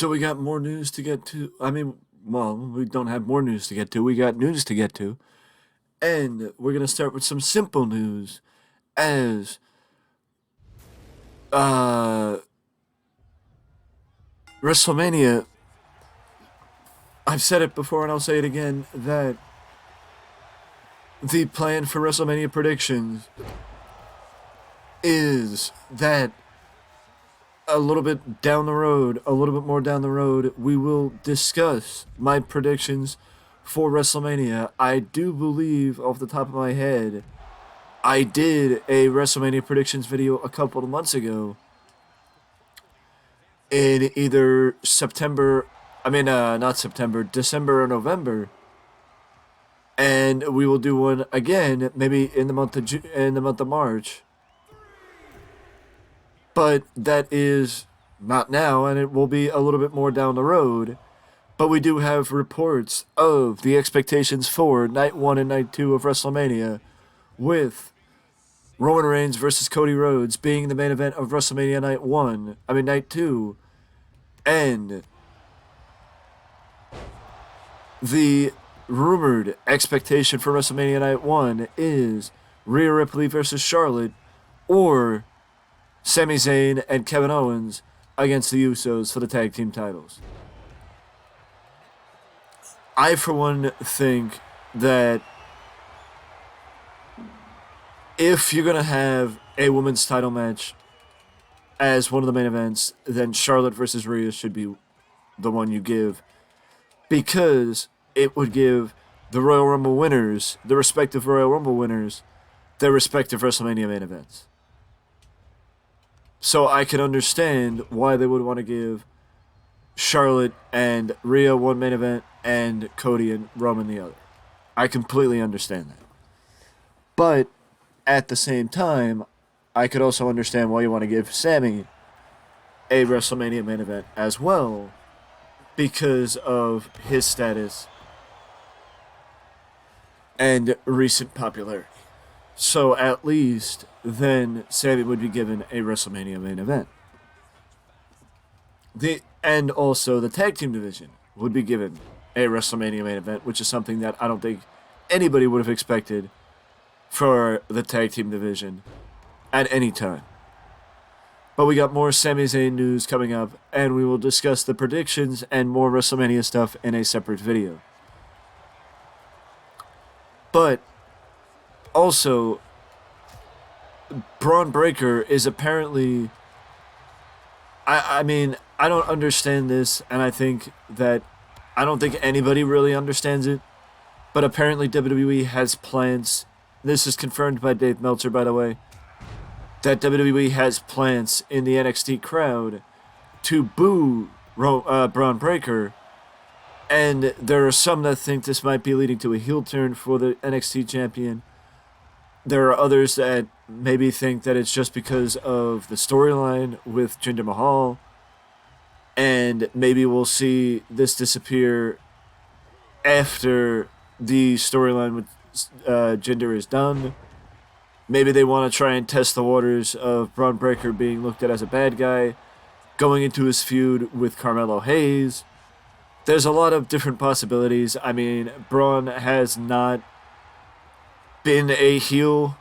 So we got more news to get to. I mean, well, we don't have more news to get to. We got news to get to. And we're going to start with some simple news as uh WrestleMania. I've said it before and I'll say it again that the plan for WrestleMania predictions is that a little bit down the road, a little bit more down the road, we will discuss my predictions for WrestleMania. I do believe, off the top of my head, I did a WrestleMania predictions video a couple of months ago in either September, not September, December or November. And we will do one again, maybe in the month of March. But that is not now, and it will be a little bit more down the road. But we do have reports of the expectations for Night 1 and Night 2 of WrestleMania, with Roman Reigns versus Cody Rhodes being the main event of WrestleMania Night 2, and the rumored expectation for WrestleMania Night 1 is Rhea Ripley versus Charlotte, or Sami Zayn and Kevin Owens against the Usos for the tag team titles. I, for one, think that if you're going to have a women's title match as one of the main events, then Charlotte versus Rhea should be the one you give, because it would give the Royal Rumble winners, the respective Royal Rumble winners, their respective WrestleMania main events. So I can understand why they would want to give Charlotte and Rhea one main event and Cody and Roman the other. I completely understand that. But at the same time, I could also understand why you want to give Sami a WrestleMania main event as well, because of his status and recent popularity. So at least then Sami would be given a WrestleMania main event. And also the tag team division would be given a WrestleMania main event, which is something that I don't think anybody would have expected for the tag team division at any time. But we got more Sami Zayn news coming up, and we will discuss the predictions and more WrestleMania stuff in a separate video. But also, Braun Breaker is apparently... I mean, I don't understand this, and I don't think anybody really understands it, but apparently WWE has plans. This is confirmed by Dave Meltzer, by the way, that WWE has plans in the NXT crowd to boo Braun Breaker, and there are some that think this might be leading to a heel turn for the NXT champion. There are others that maybe think that it's just because of the storyline with Jinder Mahal, and maybe we'll see this disappear after the storyline with Jinder is done. Maybe they want to try and test the waters of Braun Breaker being looked at as a bad guy, going into his feud with Carmelo Hayes. There's a lot of different possibilities. I mean, Braun has not been a heel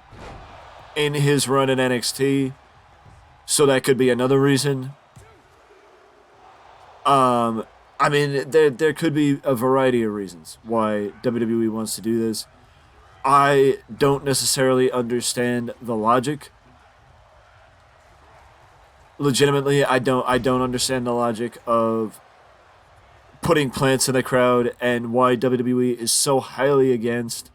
in his run in NXT, so that could be another reason. I mean, there could be a variety of reasons why WWE wants to do this. I don't necessarily understand the logic. Legitimately, I don't understand the logic of putting plants in the crowd, and why WWE is so highly against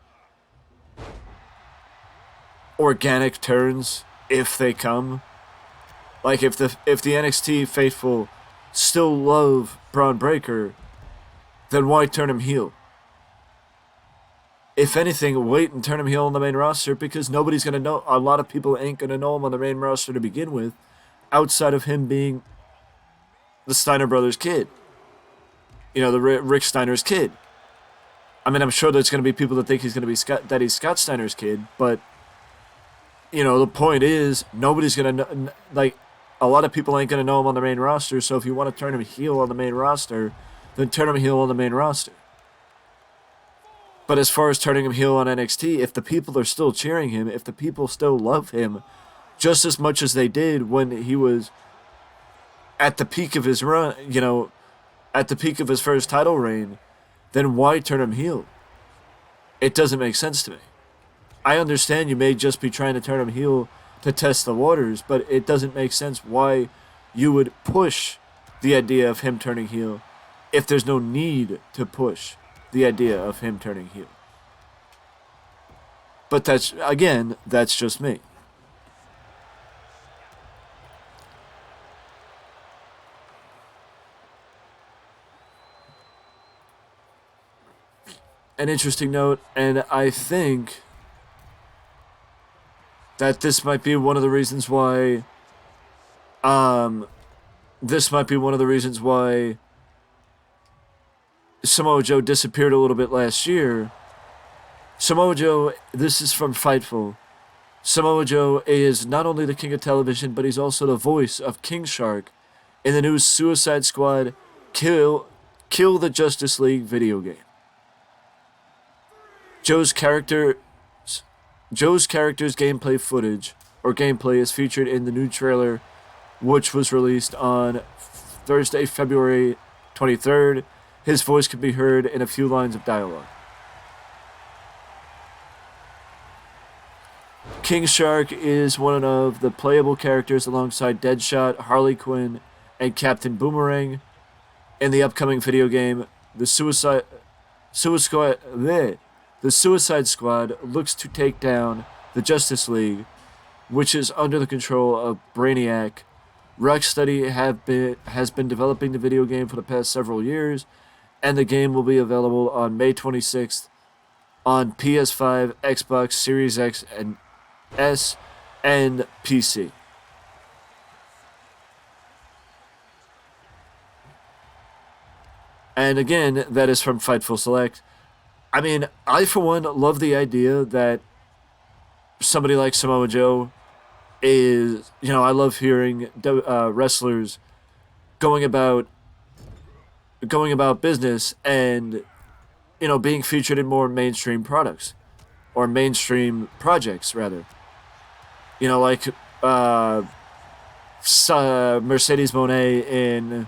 organic turns if they come. Like, if the NXT faithful still love Braun Breaker, then why turn him heel? If anything, wait and turn him heel on the main roster, because nobody's going to know. A lot of people ain't going to know him on the main roster to begin with, outside of him being the Steiner brothers' kid. You know, the Rick Steiner's kid. I mean, I'm sure there's going to be people that think he's going to be he's Scott Steiner's kid, but, you know, the point is, nobody's going to know, like, a lot of people ain't going to know him on the main roster, so if you want to turn him heel on the main roster, then turn him heel on the main roster. But as far as turning him heel on NXT, if the people are still cheering him, if the people still love him just as much as they did when he was at the peak of his run, at the peak of his first title reign, then why turn him heel? It doesn't make sense to me. I understand you may just be trying to turn him heel to test the waters, but it doesn't make sense why you would push the idea of him turning heel if there's no need to push the idea of him turning heel. But that's just me. An interesting note, and I think that this might be one of the reasons why Samoa Joe disappeared a little bit last year. Samoa Joe, this is from Fightful. Samoa Joe is not only the king of television, but he's also the voice of King Shark in the new Suicide Squad Kill the Justice League video game. Joe's character's gameplay footage or gameplay is featured in the new trailer, which was released on Thursday, February 23rd. His voice can be heard in a few lines of dialogue. King Shark is one of the playable characters alongside Deadshot, Harley Quinn, and Captain Boomerang in the upcoming video game. The Suicide Squad looks to take down the Justice League, which is under the control of Brainiac. Rocksteady has been developing the video game for the past several years, and the game will be available on May 26th on PS5, Xbox Series X and S, and PC. And again, that is from Fightful Select. I mean, I for one love the idea that somebody like Samoa Joe is, I love hearing wrestlers going about business and, being featured in more mainstream products or mainstream projects rather. Like Mercedes Moné in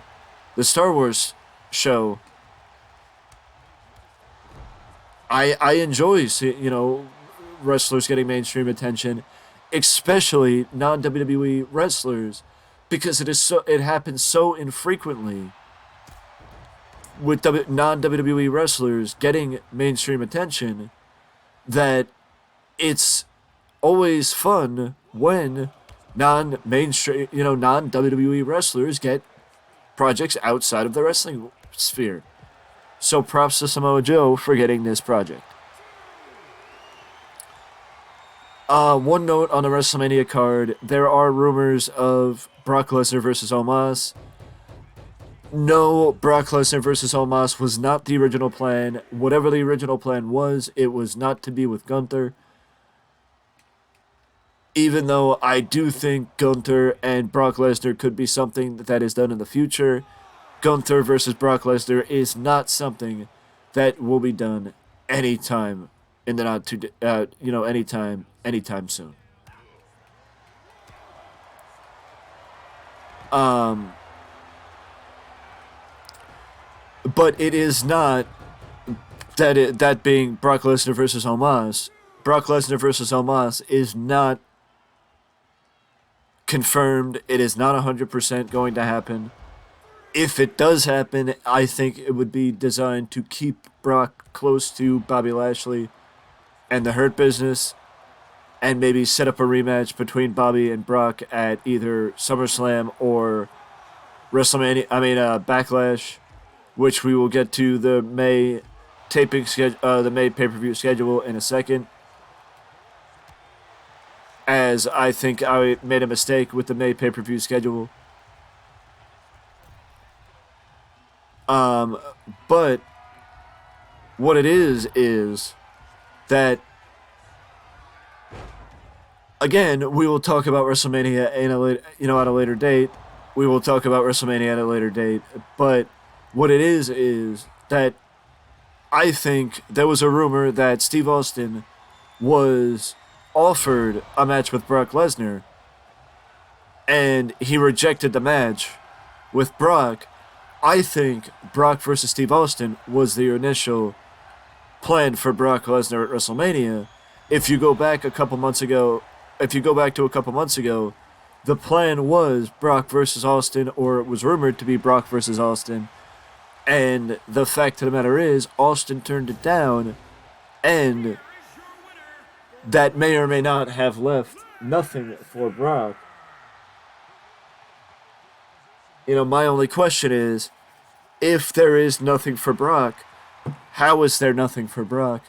the Star Wars show. I enjoy wrestlers getting mainstream attention, especially non-WWE wrestlers, because it happens so infrequently with non-WWE wrestlers getting mainstream attention that it's always fun when non-WWE wrestlers get projects outside of the wrestling sphere. So props to Samoa Joe for getting this project. One note on the WrestleMania card, there are rumors of Brock Lesnar versus Omos. No, Brock Lesnar versus Omos was not the original plan. Whatever the original plan was, it was not to be with Gunther. Even though I do think Gunther and Brock Lesnar could be something that is done in the future, Gunther versus Brock Lesnar is not something that will be done anytime in the anytime soon. But it is not that being Brock Lesnar versus Omos. Brock Lesnar versus Omos is not confirmed. It is not 100% going to happen. If it does happen, I think it would be designed to keep Brock close to Bobby Lashley and the Hurt Business, and maybe set up a rematch between Bobby and Brock at either SummerSlam or Backlash, which we will get to the May the May pay-per-view schedule in a second. As I think I made a mistake with the May pay-per-view schedule. But what it is that again, we will talk about WrestleMania in a at a later date. We will talk about WrestleMania at a later date. But what it is that I think there was a rumor that Steve Austin was offered a match with Brock Lesnar, and he rejected the match with Brock. I think Brock versus Steve Austin was the initial plan for Brock Lesnar at WrestleMania. If you go back a couple months ago, the plan was Brock versus Austin, or it was rumored to be Brock versus Austin. And the fact of the matter is, Austin turned it down, and that may or may not have left nothing for Brock. My only question is, if there is nothing for Brock, how is there nothing for Brock?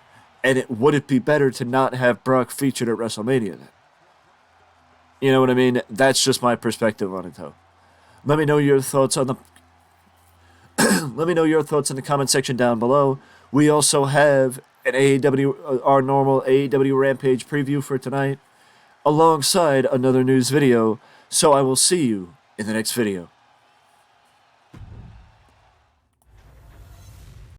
And would it be better to not have Brock featured at WrestleMania then? You know what I mean? That's just my perspective on it, though. Let me know your thoughts on the let me know your thoughts in the comment section down below. We also have an our normal AEW Rampage preview for tonight, alongside another news video. So I will see you in the next video.